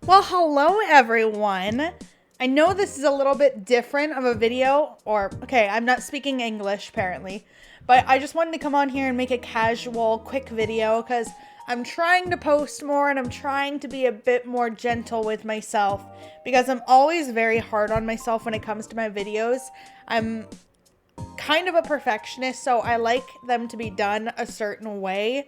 Well, hello everyone. I know this is a little bit different of a video, okay, I'm not speaking English apparently, but I just wanted to come on here and make a casual, quick video because I'm trying to post more and I'm trying to be a bit more gentle with myself because I'm always very hard on myself when it comes to my videos. I'm kind of a perfectionist, so I like them to be done a certain way.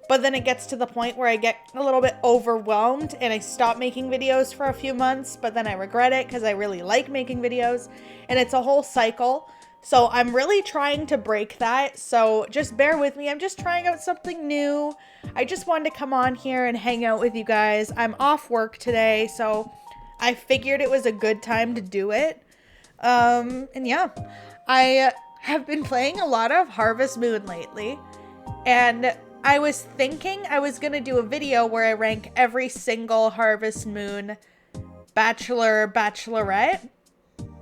But then it gets to the point where I get a little bit overwhelmed and I stop making videos for a few months, but then I regret it because I really like making videos and it's a whole cycle. So I'm really trying to break that. So just bear with me. I'm just trying out something new. I just wanted to come on here and hang out with you guys. I'm off work today, so I figured it was a good time to do it. And yeah, I have been playing a lot of Harvest Moon lately, and I was thinking I was going to do a video where I rank every single Harvest Moon Bachelor, Bachelorette.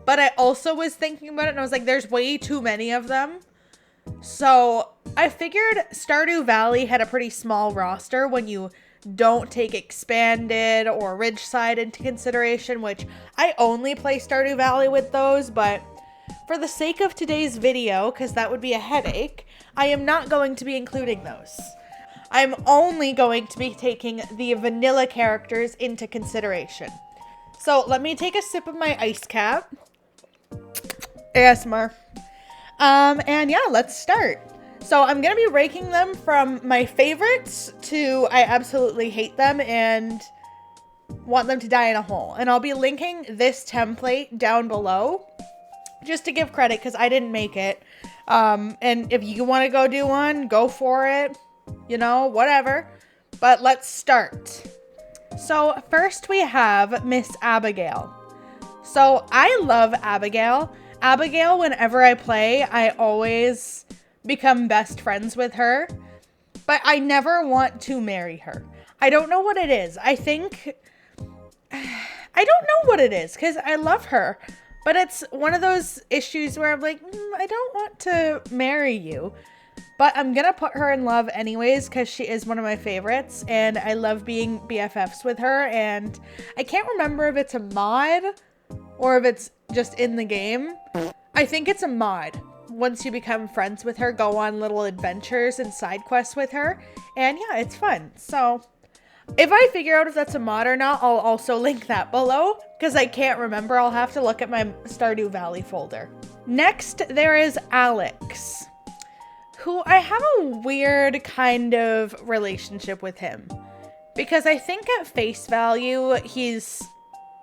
But I also was thinking about it and I was like, there's way too many of them. So I figured Stardew Valley had a pretty small roster when you don't take Expanded or Ridgeside into consideration, which I only play Stardew Valley with those, but for the sake of today's video, because that would be a headache, I am not going to be including those. I'm only going to be taking the vanilla characters into consideration. So let me take a sip of my ice cap. ASMR. And yeah, let's start. So I'm going to be ranking them from my favorites to I absolutely hate them and want them to die in a hole. And I'll be linking this template down below just to give credit because I didn't make it. And if you want to go do one, go for it. You know, whatever. But let's start. So first we have Miss Abigail. So I love Abigail. Abigail, whenever I play, I always become best friends with her. But I never want to marry her. I don't know what it is. I don't know what it is because I love her. But it's one of those issues where I'm like, I don't want to marry you. But I'm going to put her in love anyways because she is one of my favorites. And I love being BFFs with her. And I can't remember if it's a mod or if it's just in the game. I think it's a mod. Once you become friends with her, go on little adventures and side quests with her. And yeah, it's fun. So if I figure out if that's a mod or not, I'll also link that below because I can't remember. I'll have to look at my Stardew Valley folder. Next, there is Alex, who I have a weird kind of relationship with him because I think at face value, he's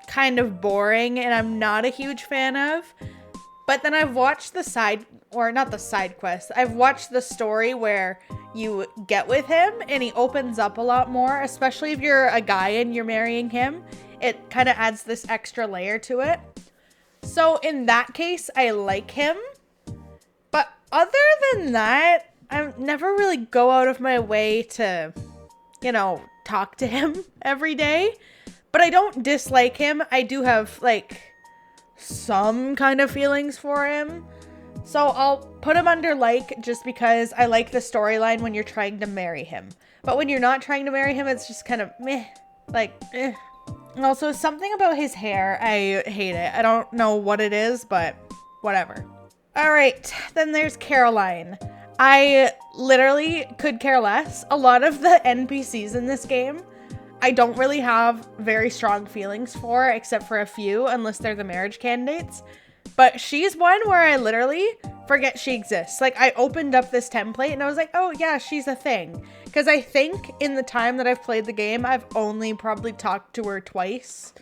kind of boring and I'm not a huge fan of. But then I've watched I've watched the story where you get with him and he opens up a lot more, especially if you're a guy and you're marrying him. It kind of adds this extra layer to it. So in that case, I like him. But other than that, I never really go out of my way to, talk to him every day. But I don't dislike him. I do have, some kind of feelings for him. So I'll put him under like just because I like the storyline when you're trying to marry him. But when you're not trying to marry him, it's just kind of meh. And also, something about his hair, I hate it. I don't know what it is, but whatever. All right, then there's Caroline. I literally could care less. A lot of the NPCs in this game, I don't really have very strong feelings for, except for a few, unless they're the marriage candidates. But she's one where I literally forget she exists. I opened up this template and I was like, oh yeah, she's a thing. Because I think in the time that I've played the game, I've only probably talked to her twice.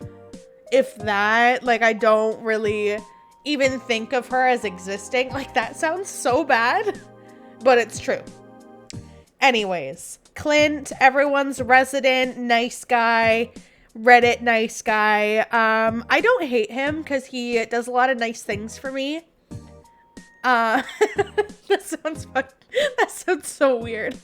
If that, I don't really even think of her as existing. That sounds so bad, but it's true. Anyways, Clint, everyone's resident, nice guy, Reddit nice guy. I don't hate him because he does a lot of nice things for me. That sounds fun. That sounds so weird.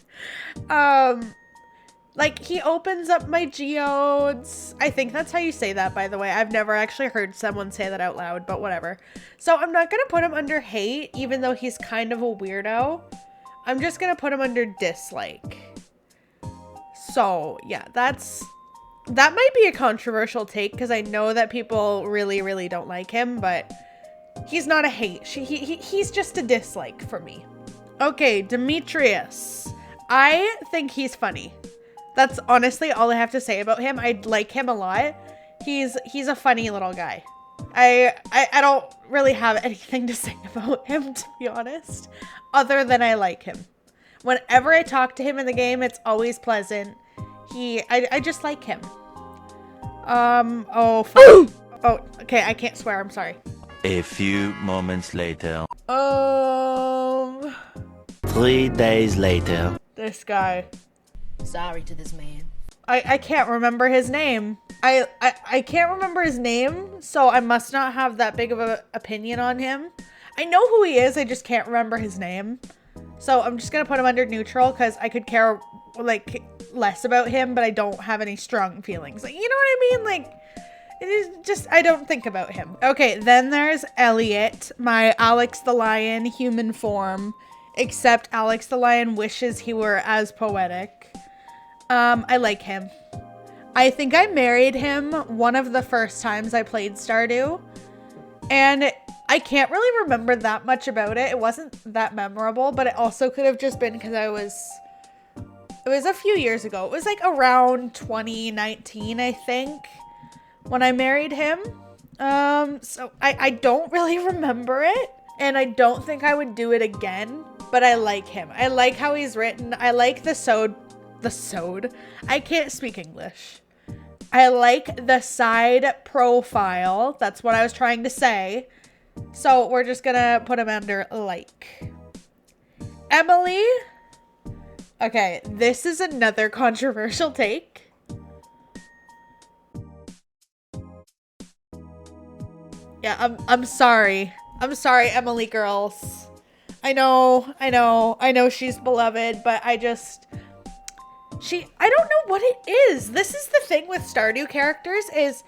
He opens up my geodes. I think that's how you say that, by the way. I've never actually heard someone say that out loud, but whatever. So I'm not gonna put him under hate, even though he's kind of a weirdo. I'm just gonna put him under dislike. So yeah, that's That might be a controversial take because I know that people really, really don't like him, but he's not a hate. He's just a dislike for me. Okay, Demetrius. I think he's funny. That's honestly all I have to say about him. I like him a lot. He's a funny little guy. I don't really have anything to say about him, to be honest, other than I like him. Whenever I talk to him in the game, it's always pleasant. I just like him. Oh, fuck. Oh, okay, I can't swear, I'm sorry. A few moments later. 3 days later. This guy. Sorry to this man. I can't remember his name. I can't remember his name, so I must not have that big of an opinion on him. I know who he is, I just can't remember his name. So I'm just gonna put him under neutral because I could care like less about him, but I don't have any strong feelings. Like, you know what I mean? Like, it is just, I don't think about him. Okay, then there's Elliot, my Alex the Lion human form, except Alex the Lion wishes he were as poetic. I like him. I think I married him one of the first times I played Stardew, and I can't really remember that much about it. It wasn't that memorable, but it also could have just been because it was a few years ago. It was like around 2019, I think, when I married him. So I don't really remember it, and I don't think I would do it again, but I like him. I like how he's written. I like the sewed. I can't speak English. I like the side profile. That's what I was trying to say. So we're just gonna put him under like. Emily. Okay, this is another controversial take. Yeah, I'm sorry. I'm sorry, Emily girls. I know she's beloved, but I don't know what it is. This is the thing with Stardew characters is,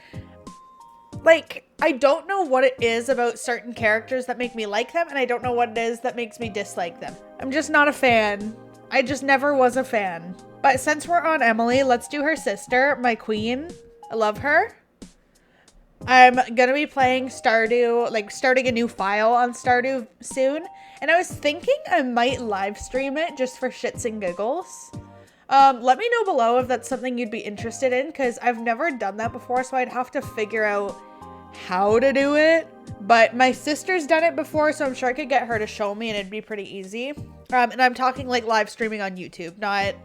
like, I don't know what it is about certain characters that make me like them, and I don't know what it is that makes me dislike them. I'm just not a fan. I just never was a fan. But since we're on Emily, let's do her sister, my queen. I love her. I'm gonna be playing Stardew, like starting a new file on Stardew soon, and I was thinking I might live stream it just for shits and giggles. Let me know below if that's something you'd be interested in, because I've never done that before, so I'd have to figure out how to do it. But my sister's done it before, so I'm sure I could get her to show me and it'd be pretty easy. And I'm talking like live streaming on YouTube, not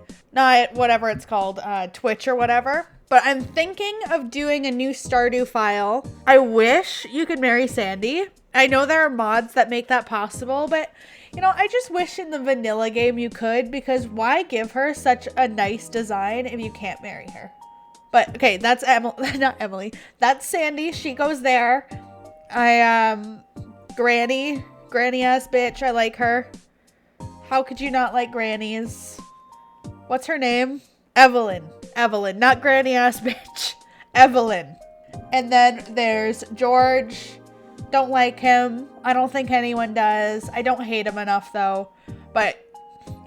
whatever it's called, Twitch or whatever. But I'm thinking of doing a new Stardew file. I wish you could marry Sandy. I know there are mods that make that possible, but you know, I just wish in the vanilla game you could, because why give her such a nice design if you can't marry her? But okay, that's not Emily. That's Sandy. She goes there. Granny ass bitch. I like her. How could you not like grannies? What's her name? Evelyn, not granny ass bitch. Evelyn. And then there's George. Don't like him. I don't think anyone does. I don't hate him enough though. But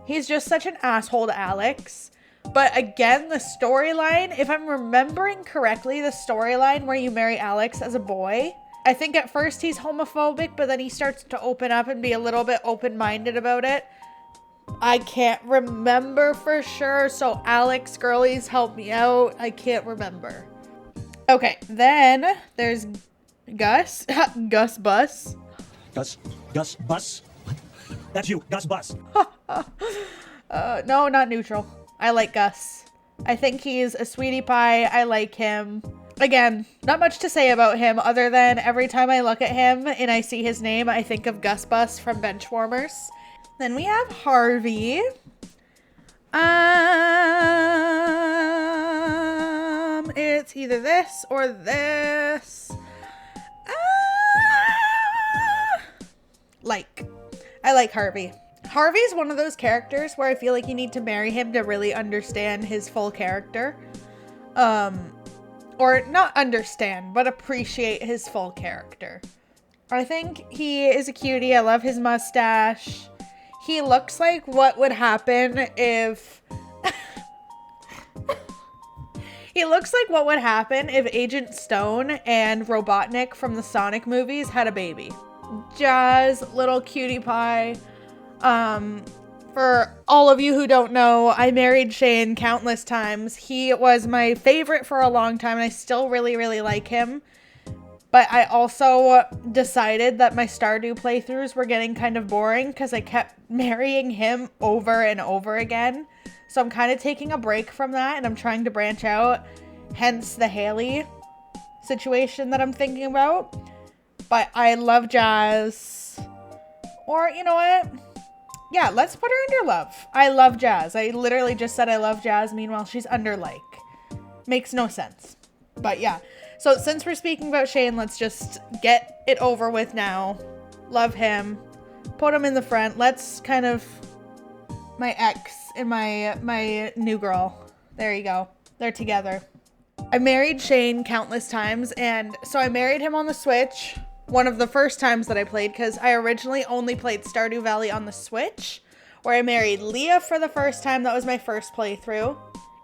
he's just such an asshole to Alex. But again, the storyline, if I'm remembering correctly, the storyline where you marry Alex as a boy, I think at first he's homophobic, but then he starts to open up and be a little bit open-minded about it. I can't remember for sure, so Alex, girlies, help me out. I can't remember. Okay, then there's Gus. Gus Bus. Gus Bus? That's you, Gus Bus. No, not neutral. I like Gus. I think he's a sweetie pie. I like him. Again, not much to say about him other than every time I look at him and I see his name, I think of Gus Bus from Benchwarmers. Then we have Harvey. It's either this or this. I like Harvey. Harvey's one of those characters where I feel like you need to marry him to really understand his full character. Or not understand, but appreciate his full character. I think he is a cutie. I love his mustache. He looks like what would happen if He looks like what would happen if Agent Stone and Robotnik from the Sonic movies had a baby. Jazz, little cutie pie. For all of you who don't know, I married Shane countless times. He was my favorite for a long time, and I still really, really like him. But I also decided that my Stardew playthroughs were getting kind of boring because I kept marrying him over and over again. So I'm kind of taking a break from that, and I'm trying to branch out. Hence the Haley situation that I'm thinking about. But I love Jazz. Or, you know what? Yeah, let's put her under love. I love Jazz. I literally just said I love Jazz. Meanwhile, she's under like. Makes no sense. But yeah. So since we're speaking about Shane, let's just get it over with now. Love him. Put him in the front. Let's kind of... My ex and my new girl. There you go. They're together. I married Shane countless times. And so I married him on the Switch. One of the first times that I played, because I originally only played Stardew Valley on the Switch, where I married Leah for the first time. That was my first playthrough.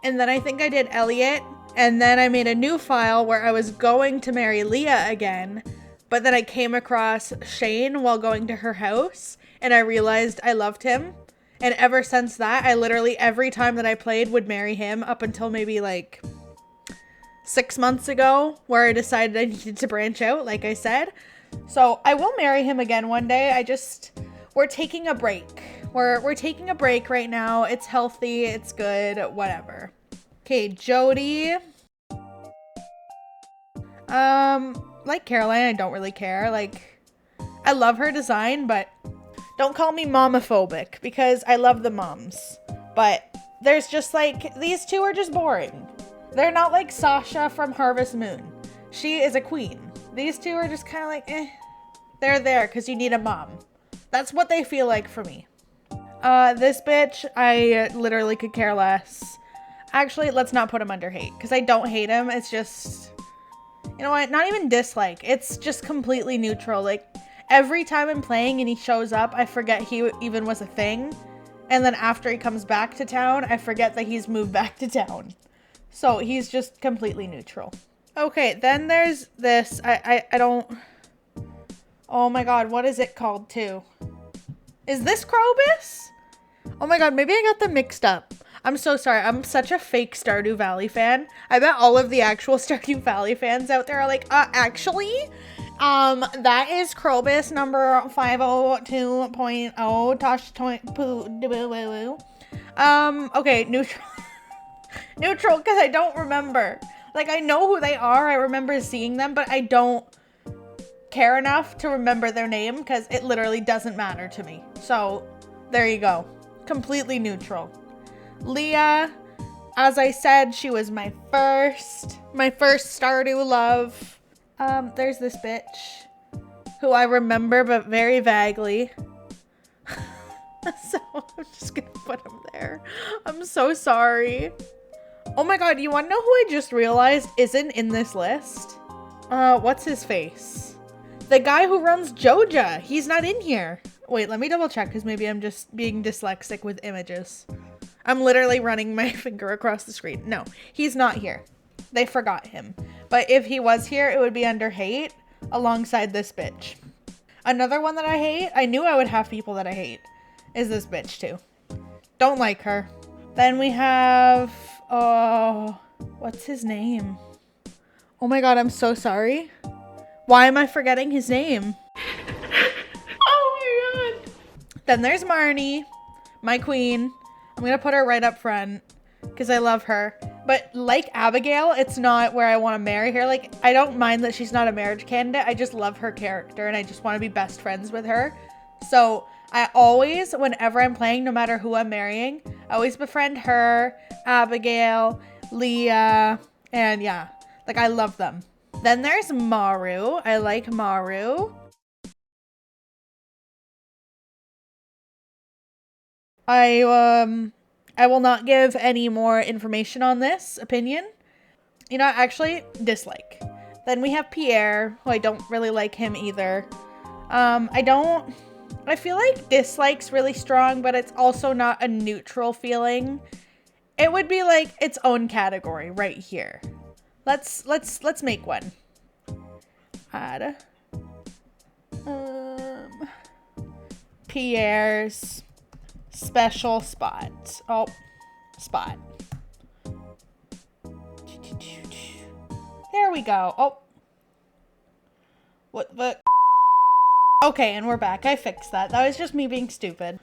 And then I think I did Elliot, and then I made a new file where I was going to marry Leah again, but then I came across Shane while going to her house, and I realized I loved him. And ever since that, I literally, every time that I played, would marry him up until maybe like 6 months ago, where I decided I needed to branch out, like I said. So I will marry him again one day. We're taking a break. We're taking a break right now. It's healthy. It's good. Whatever. Okay, Jody. Like Caroline, I don't really care. Like, I love her design, but don't call me momophobic because I love the moms. But there's just like, these two are just boring. They're not like Sasha from Harvest Moon. She is a queen. These two are just kind of like, eh. They're there because you need a mom. That's what they feel like for me. This bitch, I literally could care less. Actually, let's not put him under hate because I don't hate him. It's just, you know what? Not even dislike. It's just completely neutral. Like, every time I'm playing and he shows up, I forget he even was a thing. And then after he comes back to town, I forget that he's moved back to town. So he's just completely neutral. Okay, then there's this. I don't... Oh my god, what is it called too? Is this Krobus? Oh my god, maybe I got them mixed up. I'm so sorry. I'm such a fake Stardew Valley fan. I bet all of the actual Stardew Valley fans out there are like, actually, that is Krobus number 502.0 Tosh okay, neutral. Neutral, because I don't remember. Like, I know who they are. I remember seeing them, but I don't care enough to remember their name because it literally doesn't matter to me. So, there you go. Completely neutral. Leah, as I said, she was my first Stardew love. There's this bitch who I remember, but very vaguely. So, I'm just gonna put him there. I'm so sorry. Oh my god, you wanna know who I just realized isn't in this list? What's his face? The guy who runs Joja. He's not in here. Wait, let me double check because maybe I'm just being dyslexic with images. I'm literally running my finger across the screen. No, he's not here. They forgot him. But if he was here, it would be under hate alongside this bitch. Another one that I hate, I knew I would have people that I hate, is this bitch too. Don't like her. Then we have... Oh, what's his name? Oh my god, I'm so sorry. Why am I forgetting his name? Oh my god. Then there's Marnie, my queen. I'm gonna put her right up front because I love her. But like Abigail, it's not where I want to marry her. Like, I don't mind that she's not a marriage candidate. I just love her character and I just want to be best friends with her. So I always, whenever I'm playing, no matter who I'm marrying, I always befriend her, Abigail, Leah, and yeah, like I love them. Then there's Maru. I like Maru. I will not give any more information on this opinion. You know, actually, dislike. Then we have Pierre, who I don't really like him either. I feel like dislike's really strong, but it's also not a neutral feeling. it would be like its own category right here. Let's make one. Add Pierre's special spot. Oh, spot. There we go. Oh. What? Okay, and we're back. I fixed that. That was just me being stupid.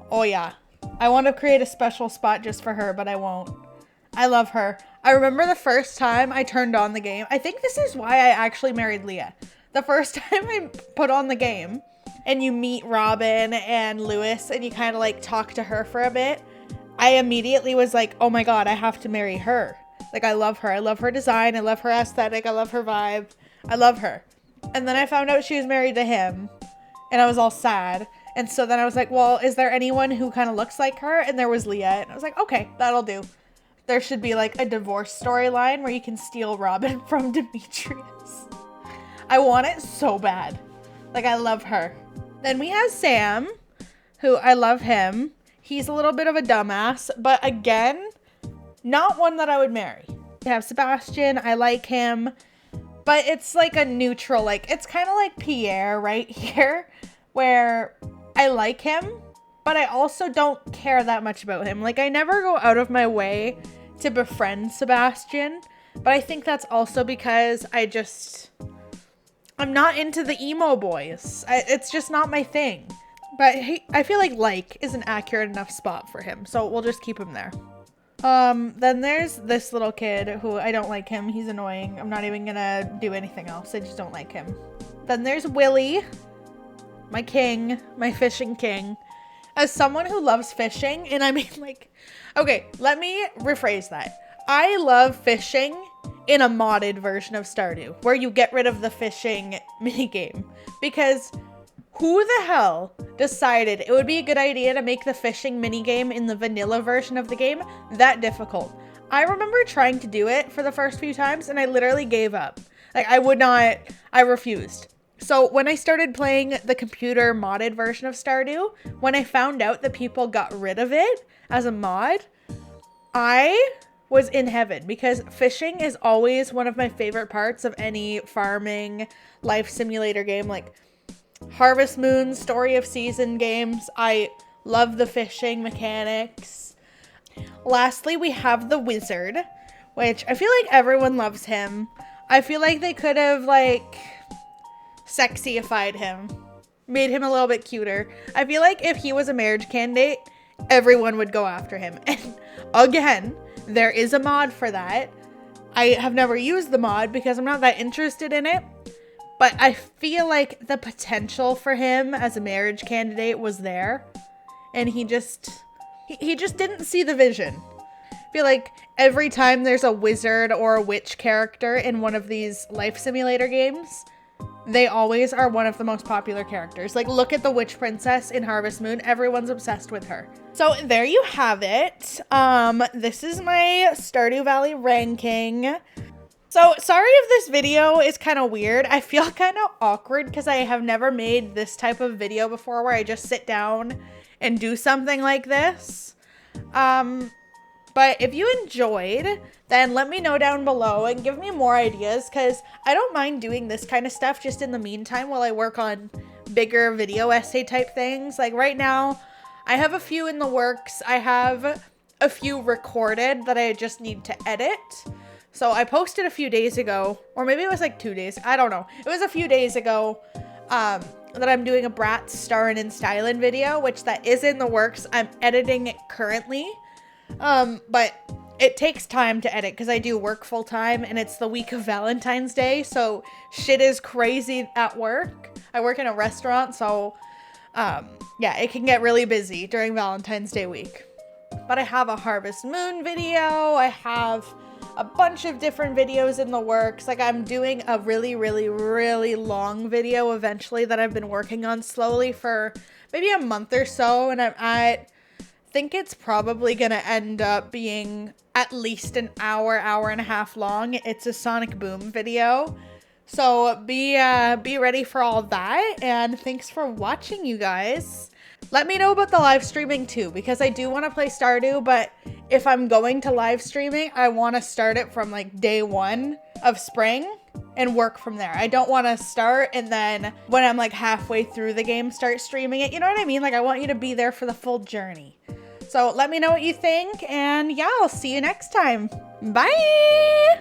Oh yeah. I want to create a special spot just for her, but I won't. I love her. I remember the first time I turned on the game. I think this is why I actually married Leah. The first time I put on the game and you meet Robin and Lewis and you kind of like talk to her for a bit, I immediately was like, oh my God, I have to marry her. Like, I love her. I love her design. I love her aesthetic. I love her vibe. I love her. And then I found out she was married to him and I was all sad. And so then I was like, well, is there anyone who kind of looks like her? And there was Leah. And I was like, okay, that'll do. There should be like a divorce storyline where you can steal Robin from Demetrius. I want it so bad. Like, I love her. Then we have Sam, who I love him. He's a little bit of a dumbass, but again, not one that I would marry. We have Sebastian. I like him. But it's like a neutral, like, it's kind of like Pierre right here, where I like him, but I also don't care that much about him. Like, I never go out of my way to befriend Sebastian, but I think that's also because I'm not into the emo boys. It's just not my thing. But I feel like is an accurate enough spot for him, so we'll just keep him there. Then there's this little kid who I don't like him. He's annoying. I'm not even gonna do anything else. I just don't like him. Then there's Willie, my king, my fishing king. As someone who loves fishing, and I mean like, okay, let me rephrase that. I love fishing in a modded version of Stardew, where you get rid of the fishing minigame. Because who the hell decided it would be a good idea to make the fishing minigame in the vanilla version of the game that difficult? I remember trying to do it for the first few times and I literally gave up. Like, I refused. So when I started playing the computer modded version of Stardew, when I found out that people got rid of it as a mod, I was in heaven, because fishing is always one of my favorite parts of any farming life simulator game. Like Harvest Moon, Story of Season games. I love the fishing mechanics. Lastly, we have the wizard, which I feel like everyone loves him. I feel like they could have like sexyified him, made him a little bit cuter. I feel like if he was a marriage candidate, everyone would go after him. And again, there is a mod for that. I have never used the mod because I'm not that interested in it. But I feel like the potential for him as a marriage candidate was there. And he just didn't see the vision. I feel like every time there's a wizard or a witch character in one of these life simulator games, they always are one of the most popular characters. Like, look at the witch princess in Harvest Moon. Everyone's obsessed with her. So there you have it. This is my Stardew Valley ranking. So sorry if this video is kind of weird. I feel kind of awkward because I have never made this type of video before where I just sit down and do something like this. But if you enjoyed, then let me know down below and give me more ideas, because I don't mind doing this kind of stuff just in the meantime while I work on bigger video essay type things. Like right now, I have a few in the works. I have a few recorded that I just need to edit. So I posted a few days ago, or maybe it was like 2 days. I don't know. It was a few days ago that I'm doing a Bratz Starrin' and Stylin' video, which that is in the works. I'm editing it currently. But it takes time to edit because I do work full time and it's the week of Valentine's Day. So shit is crazy at work. I work in a restaurant. So, yeah, it can get really busy during Valentine's Day week. But I have a Harvest Moon video. I have a bunch of different videos in the works. Like, I'm doing a really long video eventually that I've been working on slowly for maybe a month or so. And I think it's probably gonna end up being at least an hour and a half long. It's a Sonic Boom video. So be ready for all that. And thanks for watching, you guys. Let me know about the live streaming too, because I do want to play Stardew, but if I'm going to live streaming, I want to start it from like day 1 of spring and work from there. I don't want to start and then when I'm like halfway through the game, start streaming it. You know what I mean? Like I want you to be there for the full journey. So let me know what you think, and yeah, I'll see you next time. Bye!